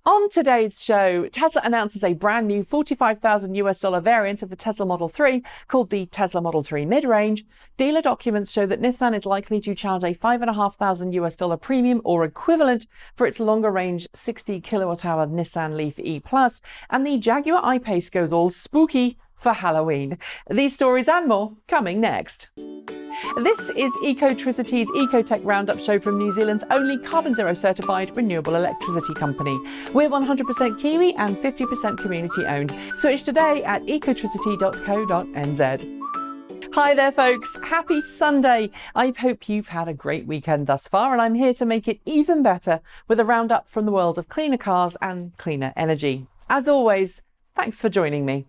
On today's show, Tesla announces a brand new $45,000 variant of the Tesla Model 3 called the Tesla Model 3 Mid-Range. Dealer documents show that Nissan is likely to charge a $5,500 premium or equivalent for its longer-range 60 kilowatt-hour Nissan Leaf E+, and the Jaguar iPace goes all spooky for Halloween. These stories and more coming next. This is Ecotricity's ecoTEC roundup show from New Zealand's only carboNZero certified renewable electricity company. We're 100% Kiwi and 50% community owned. Switch today at ecotricity.co.nz. Hi there folks, happy Sunday. I hope you've had a great weekend thus far, and I'm here to make it even better with a roundup from the world of cleaner cars and cleaner energy. As always, thanks for joining me.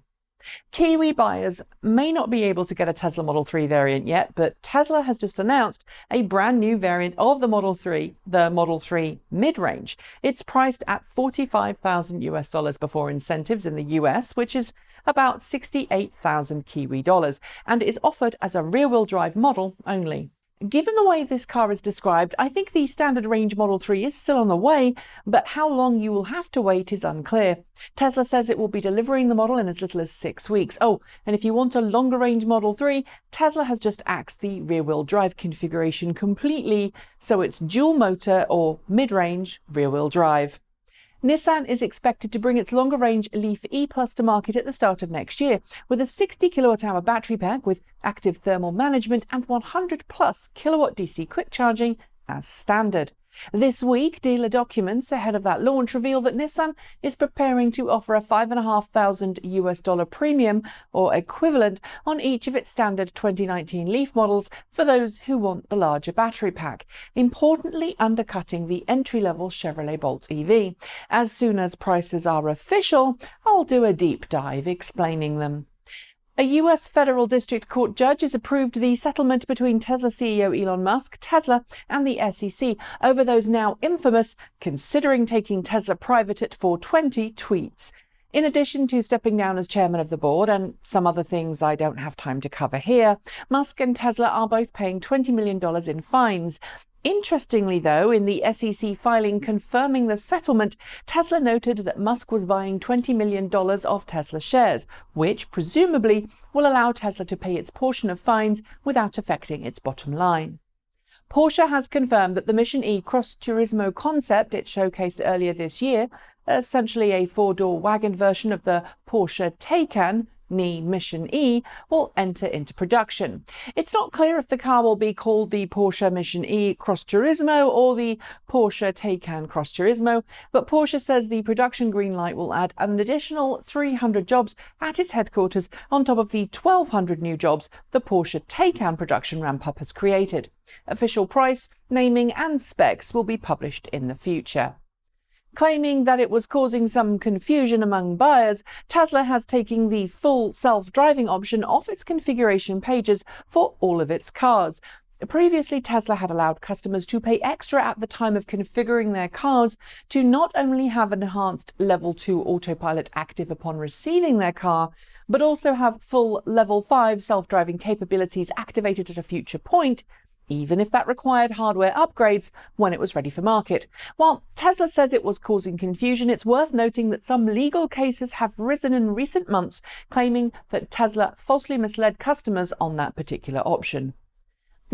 Kiwi buyers may not be able to get a Tesla Model 3 variant yet, but Tesla has just announced a brand new variant of the Model 3, the Model 3 mid-range. It's priced at $45,000 before incentives in the US, which is about 68,000 Kiwi dollars, and is offered as a rear-wheel drive model only. Given the way this car is described, I think the standard range Model 3 is still on the way, but how long you will have to wait is unclear. Tesla says it will be delivering the model in as little as 6 weeks. Oh, and if you want a longer range Model 3, Tesla has just axed the rear-wheel drive configuration completely, so it's dual motor or mid-range rear-wheel drive. Nissan is expected to bring its longer-range Leaf E+ to market at the start of next year, with a 60 kilowatt-hour battery pack with active thermal management and 100+ kilowatt DC quick charging as standard. This week, dealer documents ahead of that launch reveal that Nissan is preparing to offer a $5,500 premium or equivalent on each of its standard 2019 Leaf models for those who want the larger battery pack, importantly undercutting the entry-level Chevrolet Bolt EV. As soon as prices are official, I'll do a deep dive explaining them. A US federal district court judge has approved the settlement between Tesla CEO Elon Musk, Tesla, and the SEC over those now infamous considering taking Tesla private at 420 tweets. In addition to stepping down as chairman of the board and some other things I don't have time to cover here, Musk and Tesla are both paying $20 million in fines. Interestingly, though, in the SEC filing confirming the settlement, Tesla noted that Musk was buying $20 million of Tesla shares, which presumably will allow Tesla to pay its portion of fines without affecting its bottom line. Porsche has confirmed that the Mission E Cross-Turismo concept it showcased earlier this year, essentially a four-door wagon version of the Porsche Taycan, Mission E, will enter into production. It's not clear if the car will be called the Porsche Mission E Cross-Turismo or the Porsche Taycan Cross-Turismo, but Porsche says the production green light will add an additional 300 jobs at its headquarters on top of the 1,200 new jobs the Porsche Taycan production ramp-up has created. Official price, naming and specs will be published in the future. Claiming that it was causing some confusion among buyers, Tesla has taken the full self-driving option off its configuration pages for all of its cars. Previously, Tesla had allowed customers to pay extra at the time of configuring their cars to not only have enhanced Level 2 Autopilot active upon receiving their car, but also have full Level 5 self-driving capabilities activated at a future point, even if that required hardware upgrades when it was ready for market. While Tesla says it was causing confusion, it's worth noting that some legal cases have risen in recent months claiming that Tesla falsely misled customers on that particular option.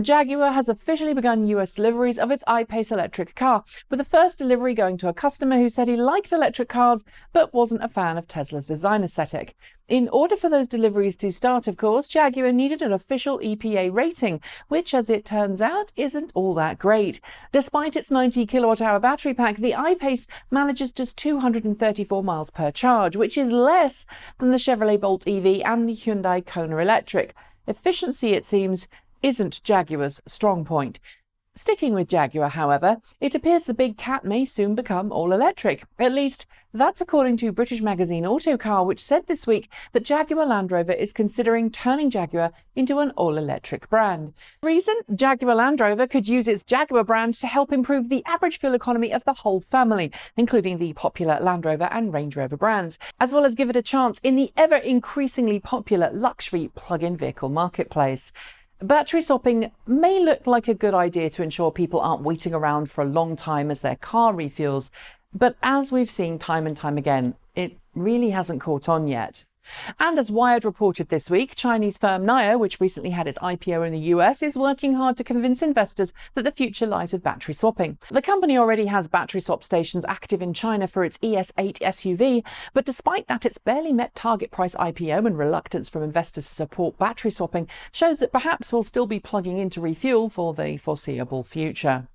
Jaguar has officially begun US deliveries of its iPace electric car, with the first delivery going to a customer who said he liked electric cars but wasn't a fan of Tesla's design aesthetic. In order for those deliveries to start, of course, Jaguar needed an official EPA rating, which, as it turns out, isn't all that great. Despite its 90 kilowatt-hour battery pack, the iPace manages just 234 miles per charge, which is less than the Chevrolet Bolt EV and the Hyundai Kona Electric. Efficiency, it seems, isn't Jaguar's strong point. Sticking with Jaguar, however, it appears the big cat may soon become all-electric. At least, that's according to British magazine Autocar, which said this week that Jaguar Land Rover is considering turning Jaguar into an all-electric brand. The reason? Jaguar Land Rover could use its Jaguar brand to help improve the average fuel economy of the whole family, including the popular Land Rover and Range Rover brands, as well as give it a chance in the ever-increasingly popular luxury plug-in vehicle marketplace. Battery swapping may look like a good idea to ensure people aren't waiting around for a long time as their car refuels, But as we've seen time and time again, it really hasn't caught on yet. And as Wired reported this week, Chinese firm NIO, which recently had its IPO in the US, is working hard to convince investors that the future lies with battery swapping. The company already has battery swap stations active in China for its ES8 SUV, but despite that, it's barely met target price IPO, and reluctance from investors to support battery swapping shows that perhaps we'll still be plugging in to refuel for the foreseeable future.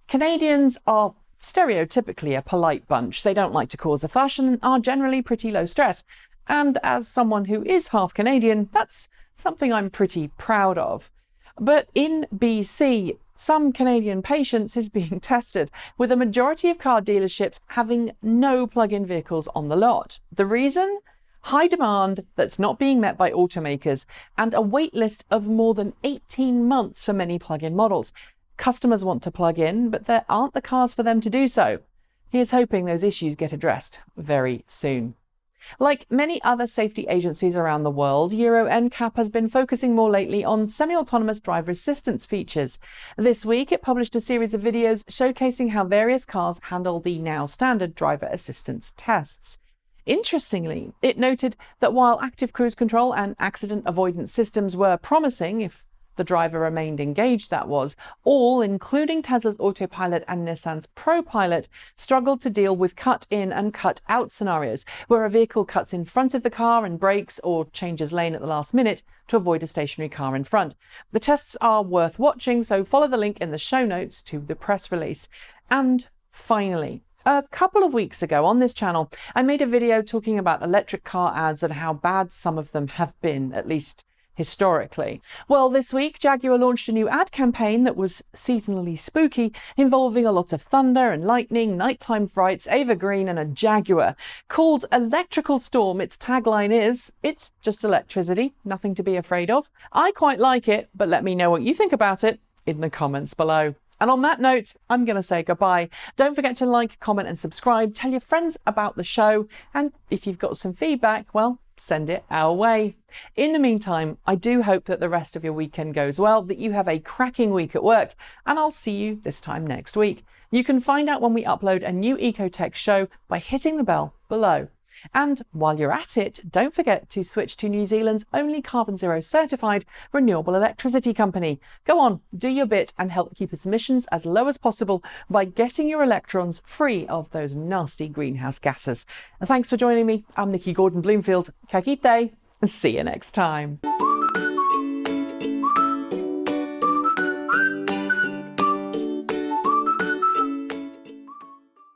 Canadians are stereotypically a polite bunch. They don't like to cause a fuss and are generally pretty low stress. And as someone who is half Canadian, that's something I'm pretty proud of. But in BC, some Canadian patience is being tested, with a majority of car dealerships having no plug-in vehicles on the lot. The reason? High demand that's not being met by automakers, and a wait list of more than 18 months for many plug-in models. Customers want to plug in, but there aren't the cars for them to do so. Here's hoping those issues get addressed very soon. Like many other safety agencies around the world, EuroNCAP has been focusing more lately on semi-autonomous driver assistance features. This week, it published a series of videos showcasing how various cars handle the now standard driver assistance tests. Interestingly, it noted that while active cruise control and accident avoidance systems were promising, if the driver remained engaged, that was, all, including Tesla's Autopilot and Nissan's ProPIlot, struggled to deal with cut-in and cut-out scenarios, where a vehicle cuts in front of the car and brakes or changes lane at the last minute to avoid a stationary car in front. The tests are worth watching, so follow the link in the show notes to the press release. And finally, a couple of weeks ago on this channel, I made a video talking about electric car ads and how bad some of them have been, at least historically. Well, this week, Jaguar launched a new ad campaign that was seasonally spooky, involving a lot of thunder and lightning, nighttime frights, Ava Green, and a Jaguar. Called Electrical Storm, its tagline is, "It's just electricity, nothing to be afraid of." I quite like it, but let me know what you think about it in the comments below. And on that note, I'm going to say goodbye. Don't forget to like, comment, and subscribe. Tell your friends about the show. And if you've got some feedback, well, send it our way. In the meantime, I do hope that the rest of your weekend goes well, that you have a cracking week at work, and I'll see you this time next week. You can find out when we upload a new ecoTEC show by hitting the bell below. And while you're at it, don't forget to switch to New Zealand's only carboNZero certified renewable electricity company. Go on, do your bit and help keep its emissions as low as possible by getting your electrons free of those nasty greenhouse gases. And thanks for joining me. I'm Nikki Gordon-Bloomfield. Ka kite. See you next time.